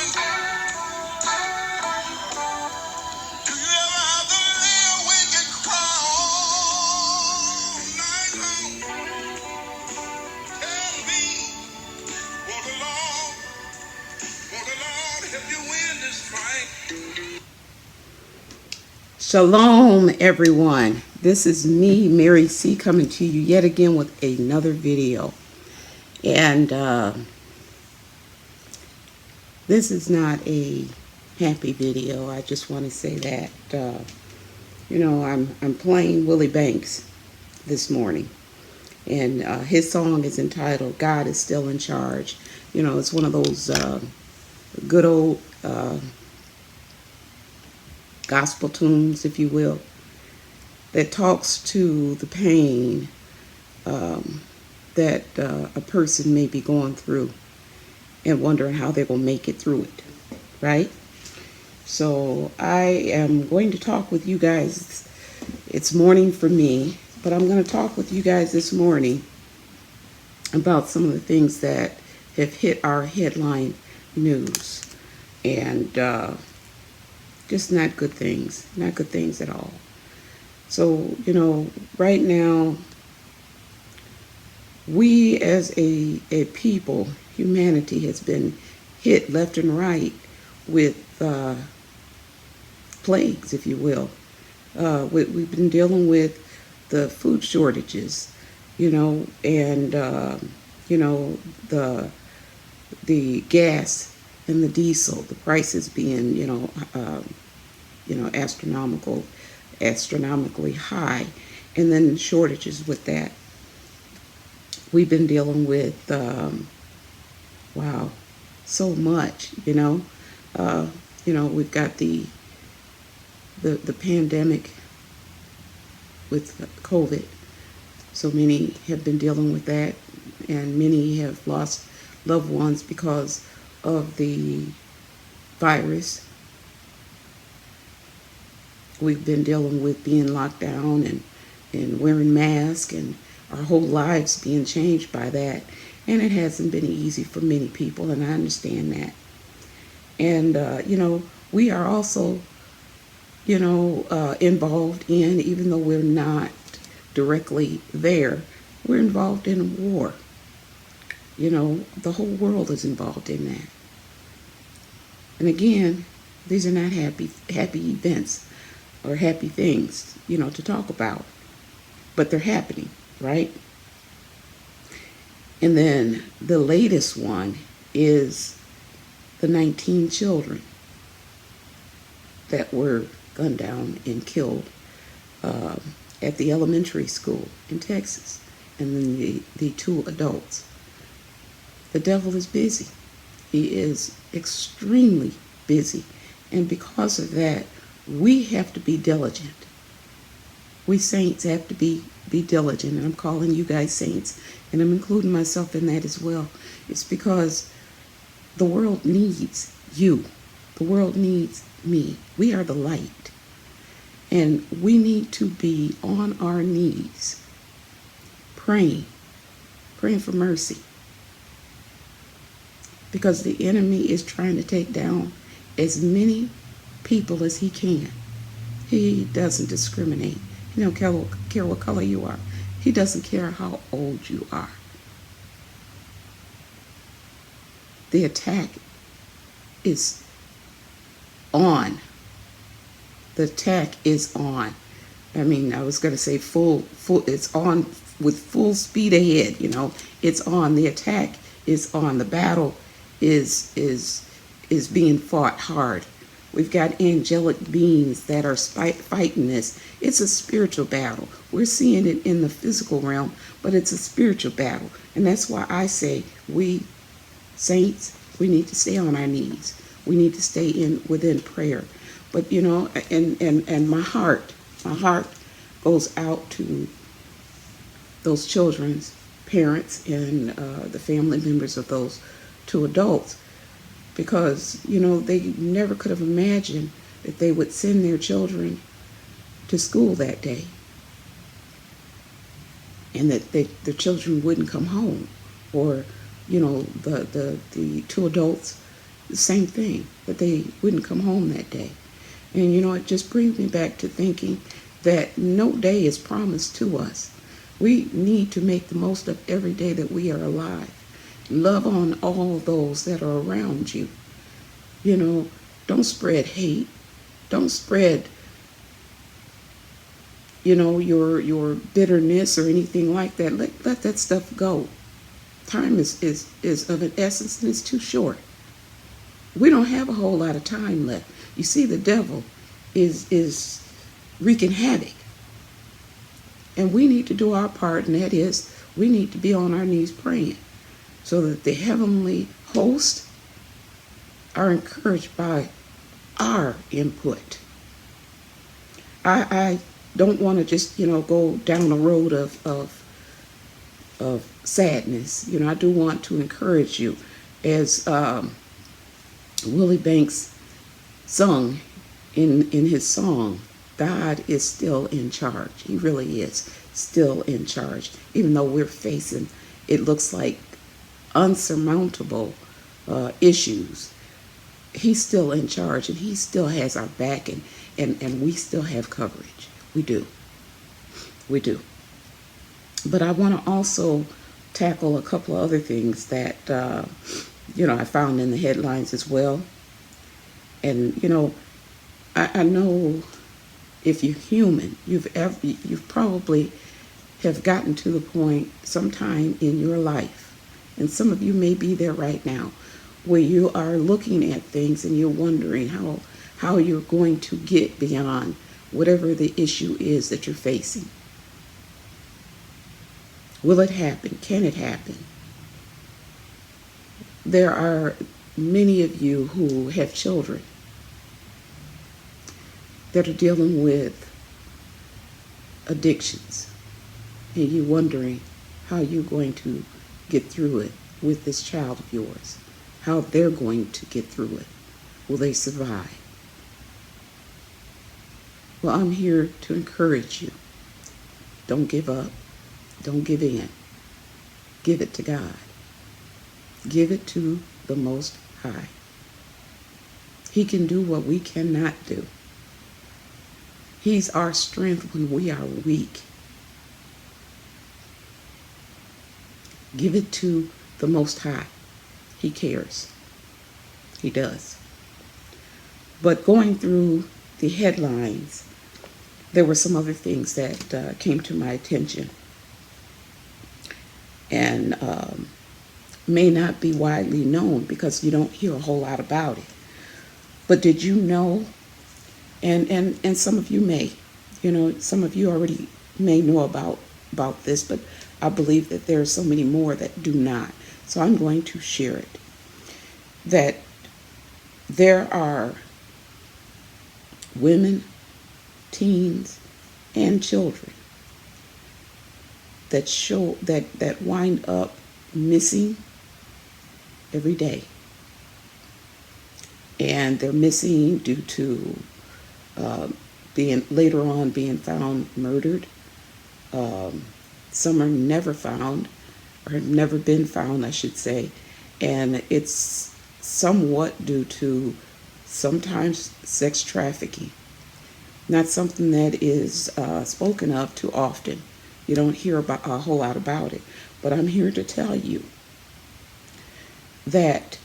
Do you ever have to lay awake and cry all night long? Tell me, will the Lord help you win this fight? Shalom, everyone. This is me, Mary C., coming to you yet again with another video. And this is not a happy video. I just want to say that, I'm playing Willie Banks this morning. And his song is entitled, God is Still in Charge. You know, it's one of those good old gospel tunes, if you will, that talks to the pain that a person may be going through and wondering how they're going to make it through it, right? So I am going to talk with you guys. It's morning for me, but I'm going to talk with you guys this morning about some of the things that have hit our headline news, and just not good things at all. So, right now, we as a people, humanity has been hit left and right with plagues, if you will. We've been dealing with the food shortages, and the gas and the diesel, the prices being, astronomically high, and then shortages with that. We've been dealing with, so much, we've got the pandemic with COVID. So many have been dealing with that, and many have lost loved ones because of the virus. We've been dealing with being locked down and wearing masks, and our whole lives being changed by that. And it hasn't been easy for many people, and I understand that. And, we are also, involved in, even though we're not directly there, we're involved in a war. The whole world is involved in that. And again, these are not happy events or happy things, to talk about. But they're happening, right? And then the latest one is the 19 children that were gunned down and killed at the elementary school in Texas, and then the 2 adults. The devil is busy. He is extremely busy. And because of that, we have to be diligent. We saints have to be diligent, and I'm calling you guys saints, and I'm including myself in that as well. It's because the world needs you. The world needs me. We are the light, and we need to be on our knees praying for mercy, because the enemy is trying to take down as many people as he can. He doesn't discriminate. He don't care what color you are. He doesn't care how old you are. The attack is on. The attack is on. I mean, I was going to say full, it's on with full speed ahead, It's on. The attack is on. The battle is being fought hard. We've got angelic beings that are fighting this. It's a spiritual battle. We're seeing it in the physical realm, but it's a spiritual battle. And that's why I say we saints, we need to stay on our knees. We need to stay within prayer. But, and my heart goes out to those children's parents and the family members of those 2 adults. Because, they never could have imagined that they would send their children to school that day, and that the children wouldn't come home, or, the 2 adults, the same thing, that they wouldn't come home that day. And it just brings me back to thinking that no day is promised to us. We need to make the most of every day that we are alive. Love on all those that are around you. Don't spread hate. Don't spread, your bitterness or anything like that. Let that stuff go. Time is of an essence, and it's too short. We don't have a whole lot of time left. You see, the devil is wreaking havoc. And we need to do our part, and that is we need to be on our knees praying so that the heavenly hosts are encouraged by our input. I don't want to just, go down a road of sadness. I do want to encourage you, as Willie Banks sung in his song, God is still in charge. He really is still in charge. Even though we're facing, it looks like, unsurmountable issues, he's still in charge, and he still has our back, and we still have coverage. We do. But I want to also tackle a couple of other things that, I found in the headlines as well. And, I know if you're human, you've probably have gotten to the point sometime in your life, and some of you may be there right now, where you are looking at things and you're wondering how you're going to get beyond whatever the issue is that you're facing. Will it happen? Can it happen? There are many of you who have children that are dealing with addictions, and you're wondering how you're going to get through it with this child of yours, how they're going to get through it. Will they survive? Well, I'm here to encourage you. Don't give up. Don't give in. Give it to God. Give it to the Most High. He can do what we cannot do. He's our strength when we are weak. Give it to the Most High. He cares. He does. But going through the headlines, there were some other things that came to my attention, and may not be widely known because you don't hear a whole lot about it. But did you know, and some of you may, some of you already may know about this, but I believe that there are so many more that do not. So I'm going to share it. That there are women, teens, and children that wind up missing every day. And they're missing due to being found murdered. Some are never found, or have never been found, I should say. And it's somewhat due to sometimes sex trafficking. Not something that is spoken of too often. You don't hear about a whole lot about it. But I'm here to tell you that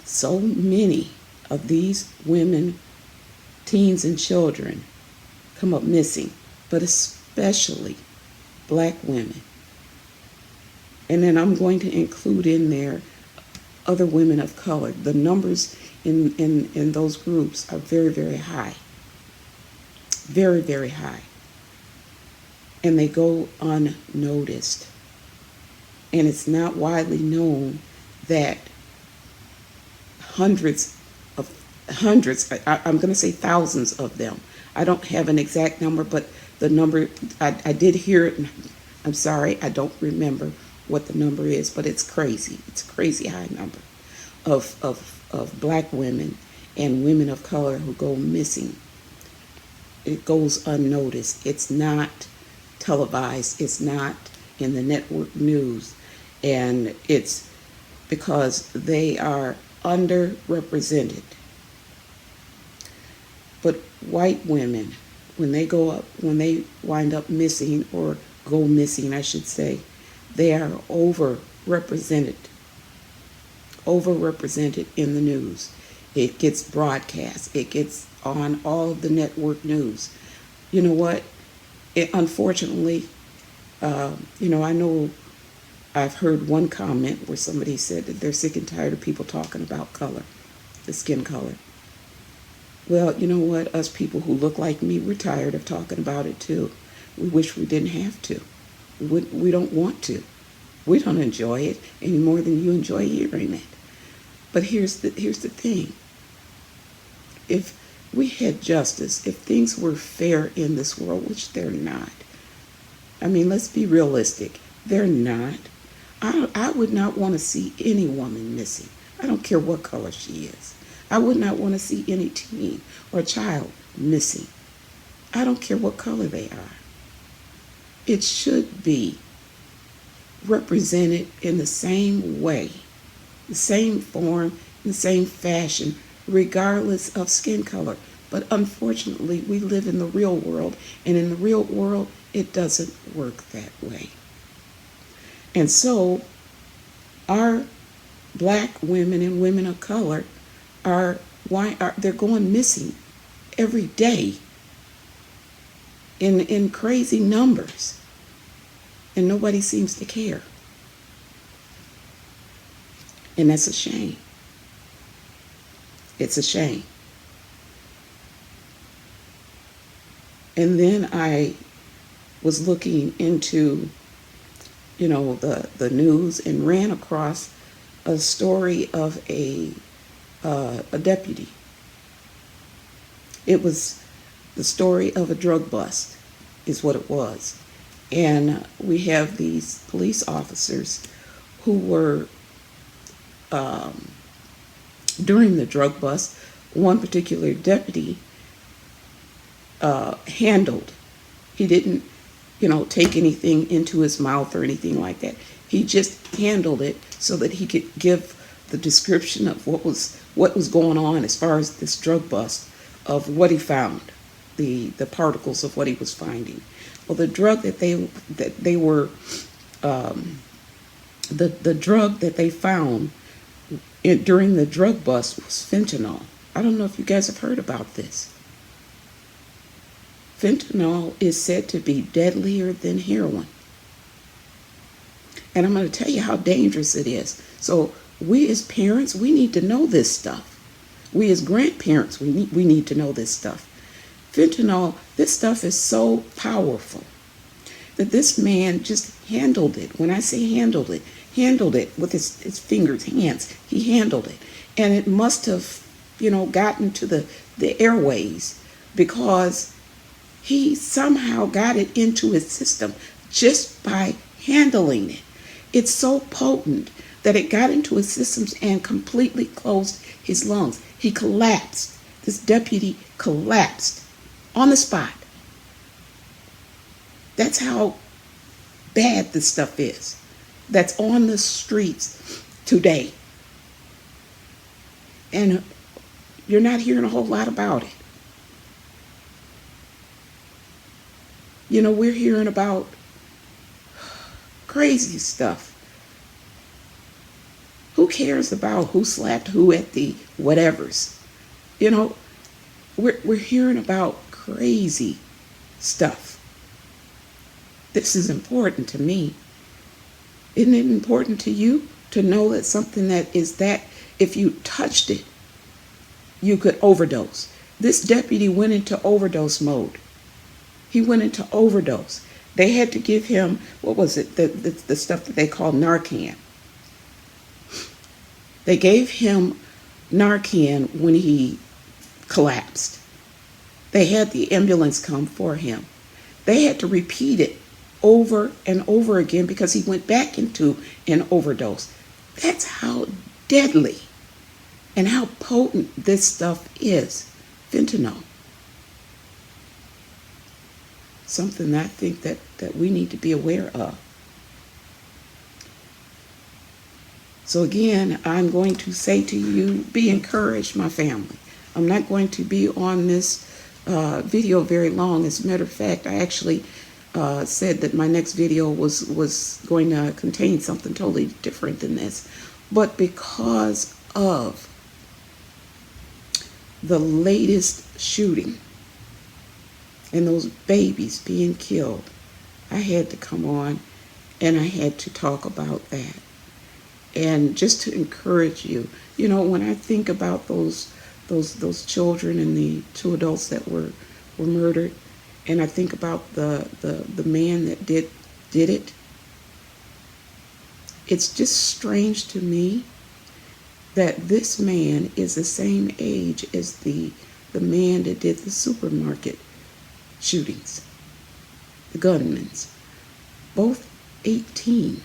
so many of these women, teens, and children come up missing, but especially Black women. And then I'm going to include in there other women of color. The numbers in those groups are very, very high. Very, very high. And they go unnoticed. And it's not widely known that hundreds, I'm going to say thousands of them. I don't have an exact number, but the number, I did hear it. I'm sorry, I don't remember what the number is, but it's crazy. It's a crazy high number of Black women and women of color who go missing. It goes unnoticed. It's not televised. It's not in the network news. And it's because they are underrepresented. But white women, when they wind up missing, or go missing, I should say, they are overrepresented in the news. It gets broadcast. It gets on all of the network news. You know what? Unfortunately, I know I've heard one comment where somebody said that they're sick and tired of people talking about color, the skin color. Well, you know what? Us people who look like me, we're tired of talking about it too. We wish we didn't have to. We don't want to. We don't enjoy it any more than you enjoy hearing it. But here's the thing. If we had justice, if things were fair in this world, which they're not. I mean, let's be realistic. They're not. I would not want to see any woman missing. I don't care what color she is. I would not want to see any teen or child missing. I don't care what color they are. It should be represented in the same way, the same form, the same fashion, regardless of skin color. But unfortunately, we live in the real world, and in the real world, it doesn't work that way. And so, our black women and women of color they're going missing every day in crazy numbers, and nobody seems to care. And that's a shame. It's a shame. And then I was looking into, the news, and ran across a story of a deputy. It was the story of a drug bust, is what it was. And we have these police officers who were, during the drug bust, one particular deputy handled. He didn't, take anything into his mouth or anything like that. He just handled it so that he could give the description of what was going on as far as this drug bust, of what he found, the particles of what he was finding. Well, the drug that they were the drug that they found during the drug bust was fentanyl. I don't know if you guys have heard about this. Fentanyl is said to be deadlier than heroin. And I'm going to tell you how dangerous it is. So we as parents, we need to know this stuff. We as grandparents, we need to know this stuff. Fentanyl, this stuff is so powerful that this man just handled it. When I say handled it with his fingers, hands. He handled it. And it must have, gotten to the airways, because he somehow got it into his system just by handling it. It's so potent that it got into his systems and completely closed his lungs. He collapsed. This deputy collapsed on the spot. That's how bad this stuff is. That's on the streets today. And you're not hearing a whole lot about it. We're hearing about crazy stuff. Who cares about who slapped who at the whatevers? We're hearing about crazy stuff. This is important to me. Isn't it important to you to know that something that is that, if you touched it, you could overdose? This deputy went into overdose mode. He went into overdose. They had to give him, what was it, the stuff that they call Narcan. They gave him Narcan when he collapsed. They had the ambulance come for him. They had to repeat it over and over again because he went back into an overdose. That's how deadly and how potent this stuff is, fentanyl. Something that I think that we need to be aware of. So So again, I'm going to say to you, be encouraged, my family. I'm not going to be on this video very long. As a matter of fact, I actually said that my next video was going to contain something totally different than this. But because of the latest shooting and those babies being killed, I had to come on and I had to talk about that. And just to encourage you, you know, when I think about those children and the 2 adults that were murdered, and I think about the man that did it, it's just strange to me that this man is the same age as the man that did the supermarket shootings, the gunmen's, both 18.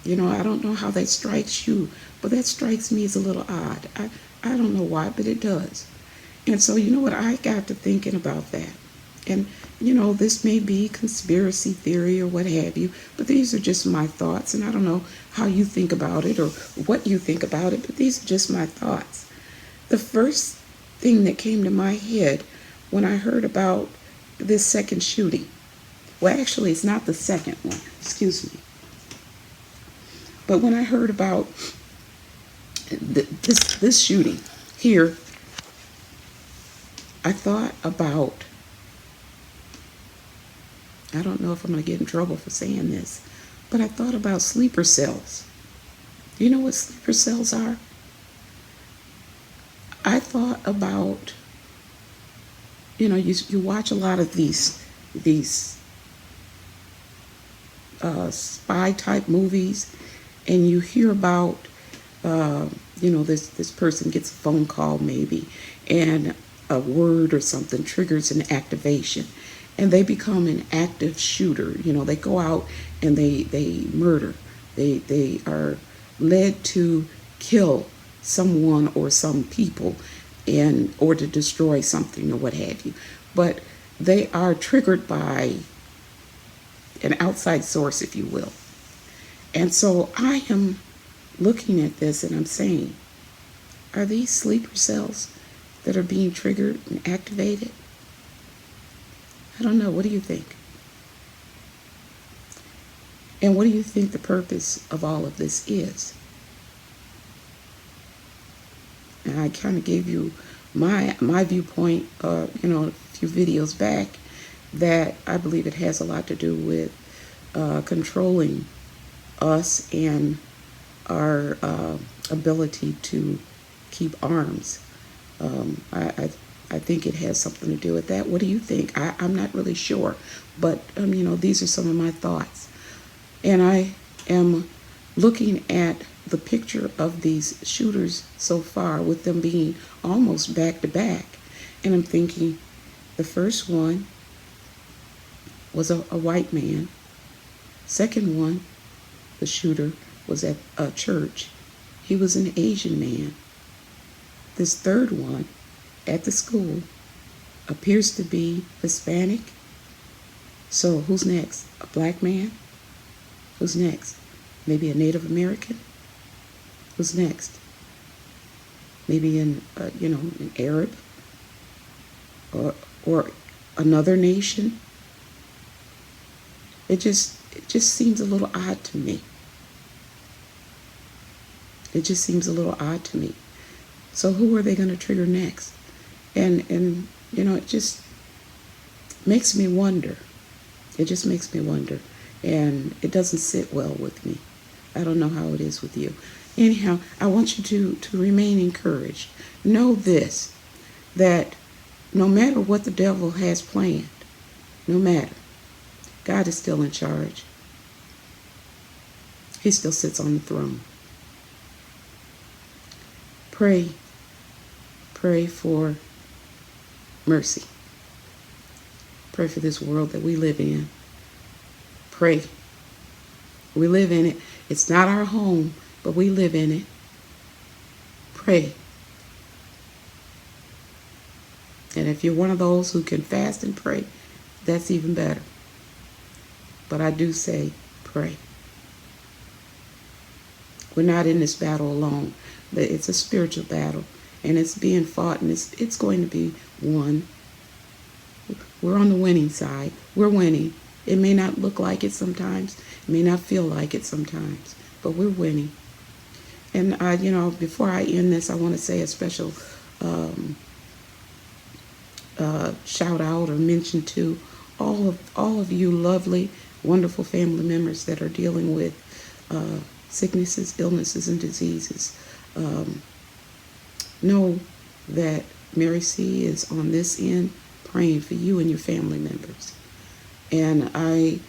You know, I don't know how that strikes you, but that strikes me as a little odd. I don't know why, but it does. And so, you know what, I got to thinking about that. And, you know, this may be conspiracy theory or what have you, but these are just my thoughts. And I don't know how you think about it or what you think about it, but these are just my thoughts. The first thing that came to my head when I heard about this second shooting, well, actually, it's not the second one, excuse me. But when I heard about this shooting here, I thought about, I don't know if I'm going to get in trouble for saying this, but I thought about sleeper cells. Do you know what sleeper cells are? I thought about, you know, you watch a lot of these spy type movies, and you hear about, you know, this person gets a phone call maybe, and a word or something triggers an activation, and they become an active shooter. You know, they go out and they murder. They are led to kill someone or some people, or to destroy something or what have you. But they are triggered by an outside source, if you will. And so I am looking at this and I'm saying, are these sleeper cells that are being triggered and activated? I don't know. What do you think? And what do you think the purpose of all of this is? And I kind of gave you my viewpoint, you know, a few videos back, that I believe it has a lot to do with controlling us and our ability to keep arms. I think it has something to do with that. What do you think? I'm not really sure, but you know, these are some of my thoughts. And I am looking at the picture of these shooters so far, with them being almost back to back, and I'm thinking, the first one was a white man. Second one, the shooter, was at a church. He was an Asian man. This third one, at the school, appears to be Hispanic. So who's next? A black man? Who's next? Maybe a Native American? Who's next? Maybe an Arab, or another nation. It just seems a little odd to me. It just seems a little odd to me. So who are they going to trigger next? And you know, it just makes me wonder. It just makes me wonder. And it doesn't sit well with me. I don't know how it is with you. Anyhow, I want you to remain encouraged. Know this, that no matter what the devil has planned, no matter, God is still in charge. He still sits on the throne. Pray for mercy. Pray for this world that we live in. Pray. We live in it. It's not our home, but we live in it. Pray. And if you're one of those who can fast and pray, that's even better. But I do say pray. We're not in this battle alone. It's a spiritual battle, and it's being fought, and it's going to be won. We're on the winning side. We're winning. It may not look like it sometimes. It may not feel like it sometimes, but we're winning. And before I end this, I want to say a special shout out or mention to all of you lovely, wonderful family members that are dealing with sicknesses, illnesses, and diseases. Know that Mary C is on this end praying for you and your family members. And I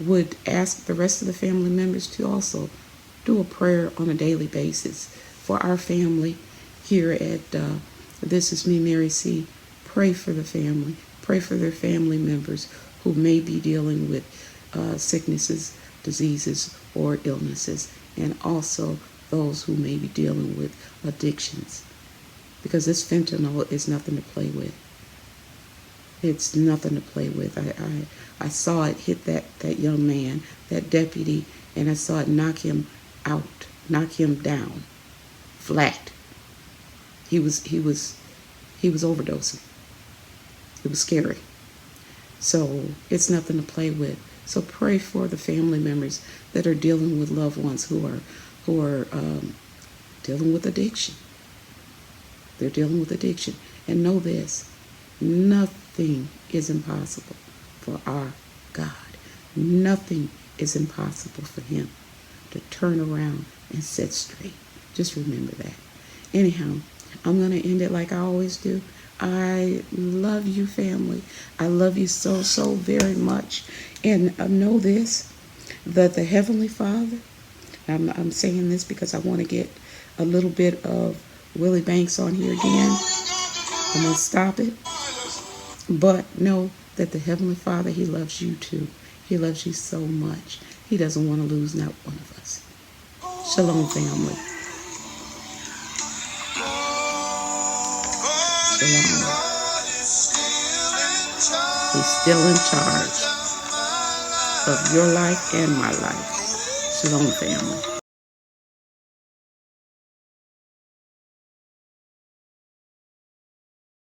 would ask the rest of the family members to also do a prayer on a daily basis for our family here at This Is Me, Mary C. Pray for the family. Pray for their family members who may be dealing with sicknesses, diseases, or illnesses, and also those who may be dealing with addictions. Because this fentanyl is nothing to play with. It's nothing to play with. I saw it hit that young man, that deputy, and I saw it knock him out, knock him down, flat. He was overdosing. It was scary. So it's nothing to play with. So pray for the family members that are dealing with loved ones who are dealing with addiction. They're dealing with addiction. And know this, nothing is impossible for our God. Nothing is impossible for him to turn around and set straight. Just remember that. Anyhow, I'm going to end it like I always do. I love you, family. I love you so, so very much. And know this, that the Heavenly Father, I'm saying this because I want to get a little bit of Willie Banks on here again. I'm going to stop it. But know that the Heavenly Father, he loves you too. He loves you so much. He doesn't want to lose not one of us. Shalom, family. Shalom. He's still in charge of your life and my life. Shalom, family.